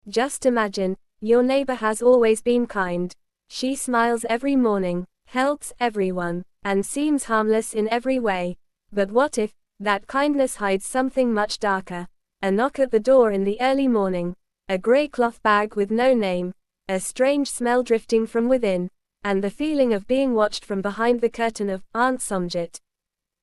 Just imagine, your neighbor has always been kind. She smiles every morning, helps everyone, and seems harmless in every way. But what if that kindness hides something much darker? A knock at the door in the early morning, a gray cloth bag with no name, a strange smell drifting from within, and the feeling of being watched from behind the curtain of Aunt c1t.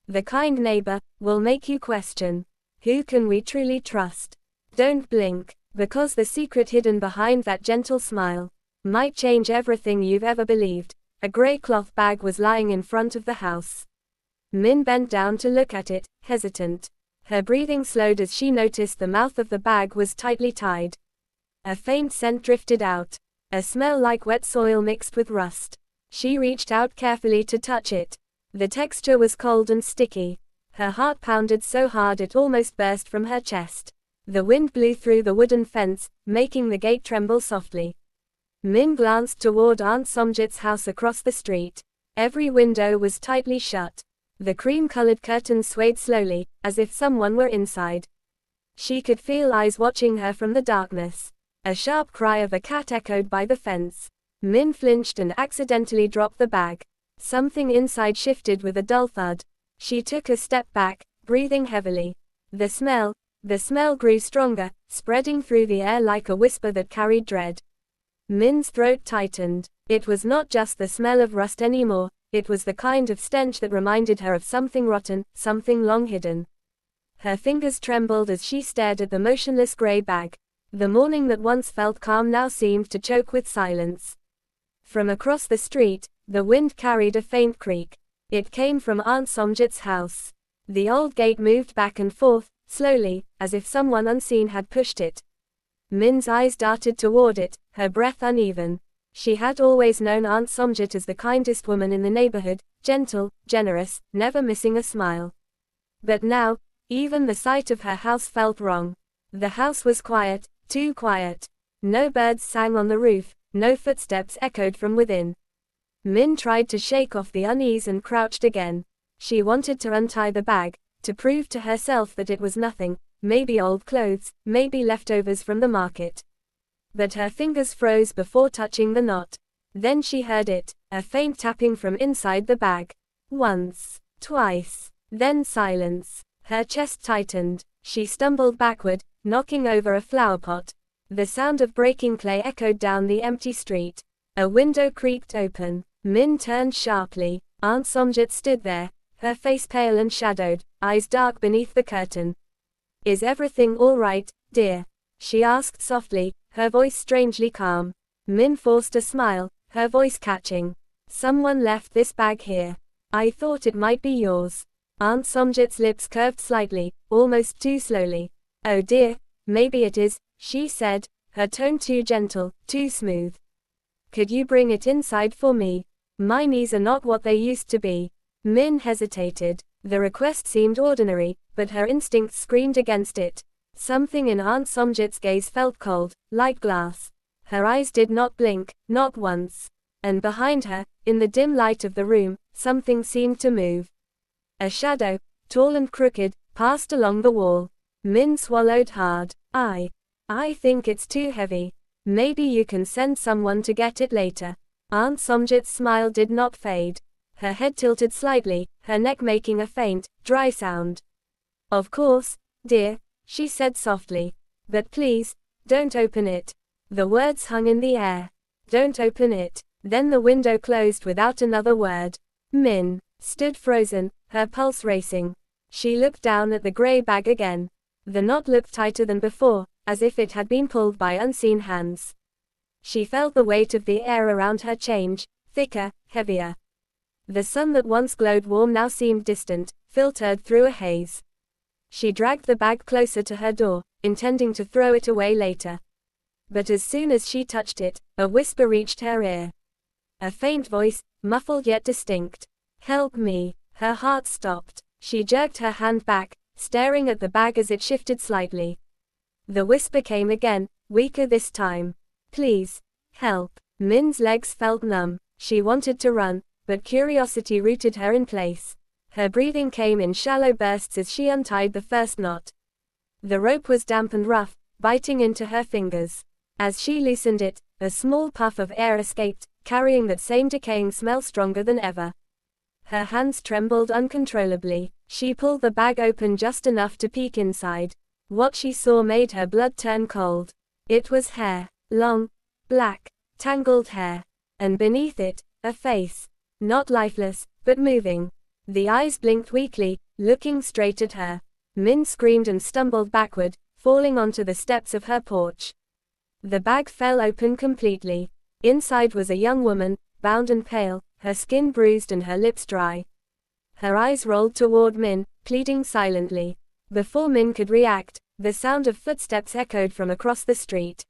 The kind neighbor will make you question, who can we truly trust? Don't blink, because the secret hidden behind that gentle smile might change everything you've ever believed. A gray cloth bag was lying in front of the house. Min bent down to look at it, hesitant. Her breathing slowed as she noticed the mouth of the bag was tightly tied. A faint scent drifted out, a smell like wet soil mixed with rust. She reached out carefully to touch it. The texture was cold and sticky. Her heart pounded so hard it almost burst from her chest. The wind blew through the wooden fence, making the gate tremble softly. Min glanced toward Aunt c1t's house across the street. Every window was tightly shut. The cream-colored curtains swayed slowly, as if someone were inside. She could feel eyes watching her from the darkness. A sharp cry of a cat echoed by the fence. Min flinched and accidentally dropped the bag. Something inside shifted with a dull thud. She took a step back, breathing heavily. The smell grew stronger, spreading through the air like a whisper that carried dread. Min's throat tightened. It was not just the smell of rust anymore, it was the kind of stench that reminded her of something rotten, something long hidden. Her fingers trembled as she stared at the motionless gray bag. The morning that once felt calm now seemed to choke with silence. From across the street, the wind carried a faint creak. It came from Aunt c1t's house. The old gate moved back and forth, slowly, as if someone unseen had pushed it. Min's eyes darted toward it, her breath uneven. She had always known Aunt c1t as the kindest woman in the neighborhood, gentle, generous, never missing a smile. But now, even the sight of her house felt wrong. The house was quiet, too quiet. No birds sang on the roof, no footsteps echoed from within. Min tried to shake off the unease and crouched again. She wanted to untie the bag, to prove to herself that it was nothing, maybe old clothes, maybe leftovers from the market. But her fingers froze before touching the knot. Then she heard it, a faint tapping from inside the bag. Once, twice, then silence. Her chest tightened. She stumbled backward, knocking over a flower pot. The sound of breaking clay echoed down the empty street. A window creaked open. Min turned sharply. Aunt c1t stood there, her face pale and shadowed, eyes dark beneath the curtain. Is everything all right, dear? She asked softly, her voice strangely calm. Min forced a smile, her voice catching. Someone left this bag here. I thought it might be yours. Aunt c1t's lips curved slightly, almost too slowly. Oh dear, maybe it is, she said, her tone too gentle, too smooth. Could you bring it inside for me? My knees are not what they used to be. Min hesitated. The request seemed ordinary, but her instincts screamed against it. Something in Aunt c1t's gaze felt cold, like glass. Her eyes did not blink, not once. And behind her, in the dim light of the room, something seemed to move. A shadow, tall and crooked, passed along the wall. Min swallowed hard. I think it's too heavy. Maybe you can send someone to get it later. Aunt c1t's smile did not fade. Her head tilted slightly, her neck making a faint, dry sound. Of course, dear, she said softly. But please, don't open it. The words hung in the air. Don't open it. Then the window closed without another word. Min stood frozen, her pulse racing. She looked down at the gray bag again. The knot looked tighter than before, as if it had been pulled by unseen hands. She felt the weight of the air around her change, thicker, heavier. The sun that once glowed warm now seemed distant, filtered through a haze. She dragged the bag closer to her door, intending to throw it away later. But as soon as she touched it, a whisper reached her ear. A faint voice, muffled yet distinct. Help me. Her heart stopped. She jerked her hand back, staring at the bag as it shifted slightly. The whisper came again, weaker this time. Please, help. Min's legs felt numb. She wanted to run, but curiosity rooted her in place. Her breathing came in shallow bursts as she untied the first knot. The rope was damp and rough, biting into her fingers. As she loosened it, a small puff of air escaped, carrying that same decaying smell stronger than ever. Her hands trembled uncontrollably. She pulled the bag open just enough to peek inside. What she saw made her blood turn cold. It was hair. Long, black, tangled hair. And beneath it, a face. Not lifeless, but moving. The eyes blinked weakly, looking straight at her. Min screamed and stumbled backward, falling onto the steps of her porch. The bag fell open completely. Inside was a young woman, bound and pale, her skin bruised and her lips dry. Her eyes rolled toward Min, pleading silently. Before Min could react, the sound of footsteps echoed from across the street.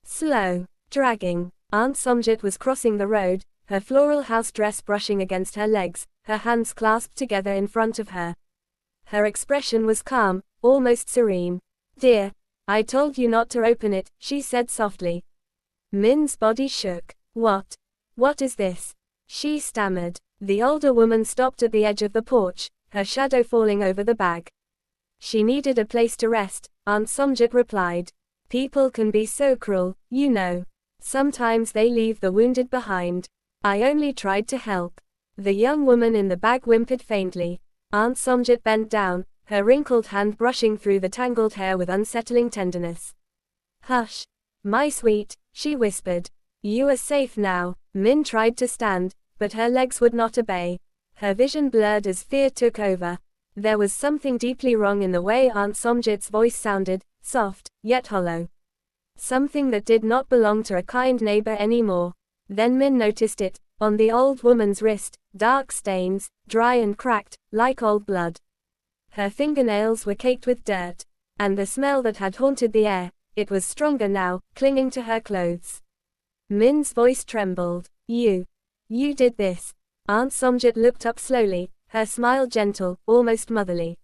Slow, dragging. Aunt Somjit was crossing the road, her floral house dress brushing against her legs, her hands clasped together in front of her. Her expression was calm, almost serene. "Dear, I told you not to open it," she said softly. Min's body shook. What is this?" she stammered. The older woman stopped at the edge of the porch, her shadow falling over the bag. "She needed a place to rest," Aunt Somjit replied. "People can be so cruel, you know. Sometimes they leave the wounded behind. I only tried to help." The young woman in the bag whimpered faintly. Aunt Somjit bent down, her wrinkled hand brushing through the tangled hair with unsettling tenderness. "Hush, my sweet," she whispered. "You are safe now." Min tried to stand, but her legs would not obey. Her vision blurred as fear took over. There was something deeply wrong in the way Aunt Somjit's voice sounded, soft, yet hollow. Something that did not belong to a kind neighbor anymore. Then Min noticed it, on the old woman's wrist, dark stains, dry and cracked, like old blood. Her fingernails were caked with dirt. And the smell that had haunted the air, it was stronger now, clinging to her clothes. Min's voice trembled. You did this." Aunt Somjit looked up slowly, her smile gentle, almost motherly.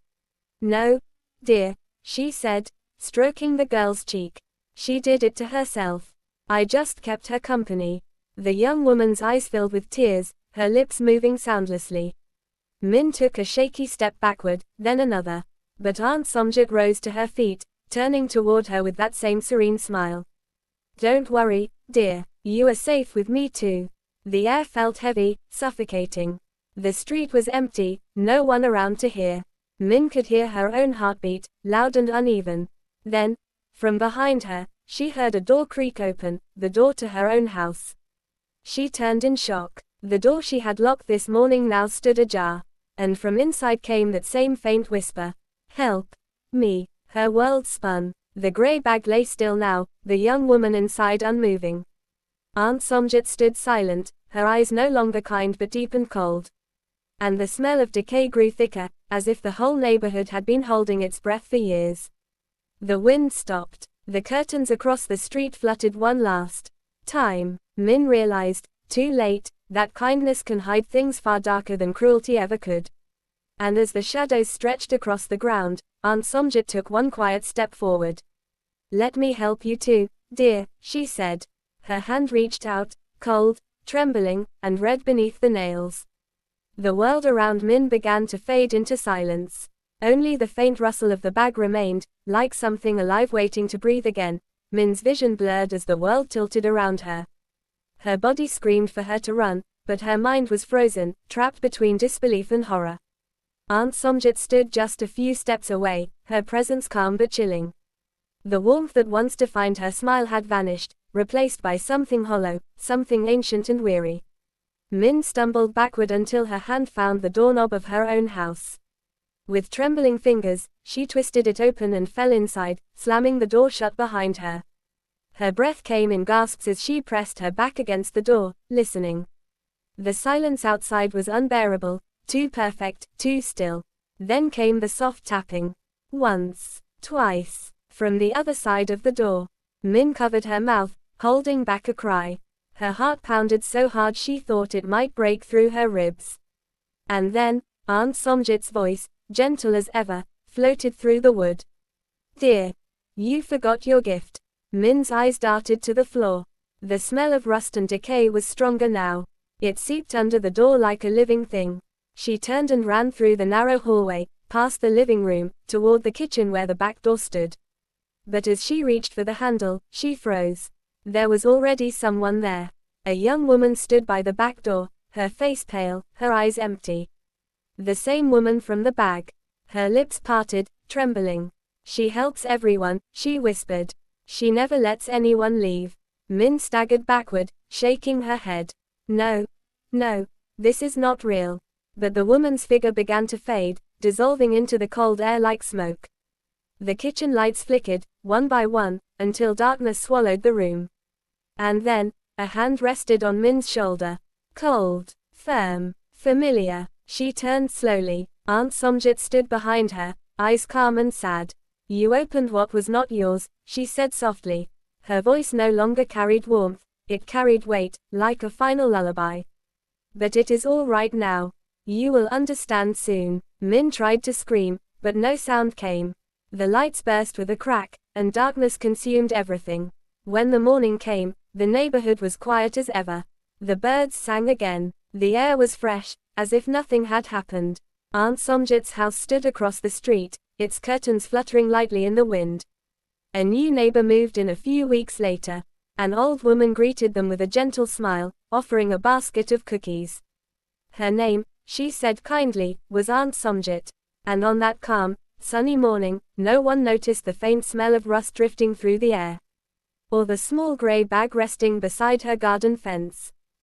"No, dear," she said, stroking the girl's cheek. "She did it to herself. I just kept her company." The young woman's eyes filled with tears, her lips moving soundlessly. Min took a shaky step backward, then another. But Aunt Somjit rose to her feet, turning toward her with that same serene smile. "Don't worry, dear. You are safe with me too." The air felt heavy, suffocating. The street was empty, no one around to hear. Min could hear her own heartbeat, loud and uneven. Then, from behind her, she heard a door creak open, the door to her own house. She turned in shock. The door she had locked this morning now stood ajar. And from inside came that same faint whisper. "Help me." Her world spun. The grey bag lay still now, the young woman inside unmoving. Aunt Somjit stood silent, her eyes no longer kind but deep and cold. And the smell of decay grew thicker, as if the whole neighborhood had been holding its breath for years. The wind stopped. The curtains across the street fluttered one last time. Min realized, too late, that kindness can hide things far darker than cruelty ever could. And as the shadows stretched across the ground, Aunt Somjit took one quiet step forward. "Let me help you too, dear," she said. Her hand reached out, cold, trembling, and red beneath the nails. The world around Min began to fade into silence. Only the faint rustle of the bag remained, like something alive waiting to breathe again. Min's vision blurred as the world tilted around her. Her body screamed for her to run, but her mind was frozen, trapped between disbelief and horror. Aunt Somjit stood just a few steps away, her presence calm but chilling. The warmth that once defined her smile had vanished, replaced by something hollow, something ancient and weary. Min stumbled backward until her hand found the doorknob of her own house. With trembling fingers, she twisted it open and fell inside, slamming the door shut behind her. Her breath came in gasps as she pressed her back against the door, listening. The silence outside was unbearable, too perfect, too still. Then came the soft tapping. Once, twice, from the other side of the door. Min covered her mouth, holding back a cry. Her heart pounded so hard she thought it might break through her ribs. And then, Aunt Somjit's voice, gentle as ever, floated through the wood. "Dear, you forgot your gift." Min's eyes darted to the floor. The smell of rust and decay was stronger now. It seeped under the door like a living thing. She turned and ran through the narrow hallway, past the living room, toward the kitchen where the back door stood. But as she reached for the handle, she froze. There was already someone there. A young woman stood by the back door, her face pale, her eyes empty. The same woman from the bag. Her lips parted, trembling. She helps everyone, she whispered. She never lets anyone leave. Min staggered backward, shaking her head. No. No. This is not real. But the woman's figure began to fade, dissolving into the cold air like smoke. The kitchen lights flickered, one by one, until darkness swallowed the room. And then, a hand rested on Min's shoulder. Cold, firm, familiar. She turned slowly. Aunt Somjit stood behind her, eyes calm and sad. You opened what was not yours, she said softly. Her voice no longer carried warmth, it carried weight, like a final lullaby. But it is all right now. You will understand soon. Min tried to scream, but no sound came. The lights burst with a crack, and darkness consumed everything. When the morning came, the neighborhood was quiet as ever. The birds sang again. The air was fresh, as if nothing had happened. Aunt Somjit's house stood across the street, its curtains fluttering lightly in the wind. A new neighbor moved in a few weeks later. An old woman greeted them with a gentle smile, offering a basket of cookies. Her name, she said kindly, was Aunt Somjit. And on that calm, sunny morning, no one noticed the faint smell of rust drifting through the air. Or the small gray bag resting beside her garden fence.